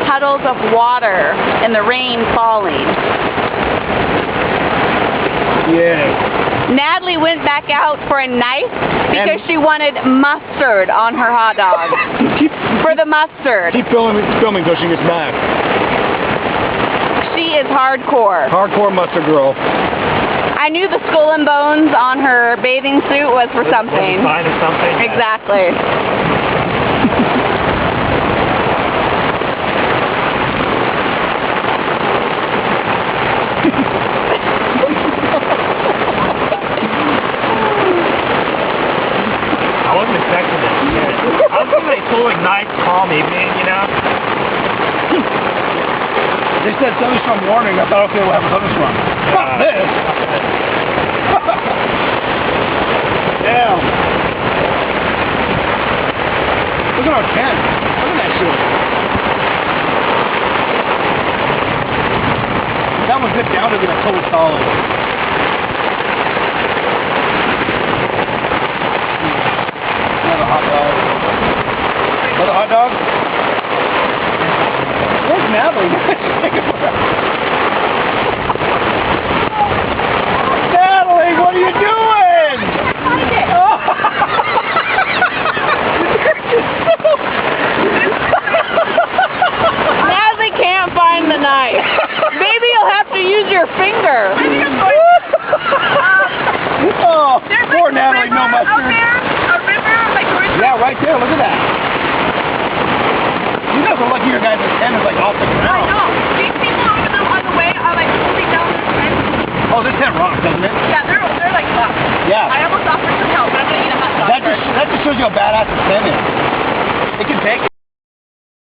puddles of water and the rain falling. Yeah. Natalie went back out for a knife because she wanted mustard on her hot dog. For the mustard. Keep filming until she gets back. She is hardcore. Hardcore mustard girl. I knew the skull and bones on her bathing suit was for something. Sign of something. Exactly. I wasn't expecting it. I was thinking a cool, like, nice, calm evening, you know? They said thunderstorm warning. I thought, okay, we'll have a thunderstorm. Fuck this! Damn. Look at our tent. Look at that shit. That one zipped down to get a total solid. Another hot dog. Another hot dog? Where's Natalie? Natalie, what are you doing? Natalie can't find the knife. Maybe you'll have to use your finger. Oh, poor Natalie, no mustard. Yeah, right there, look at that. You guys are lucky your guys' tent is like off the ground. I know. These people on the way are like moving down the tent. Oh, this tent rocks, doesn't it? Yeah, they're like fucked. Yeah. I almost offered some help, but I'm gonna eat a hot dog. That just shows you how badass the tent is.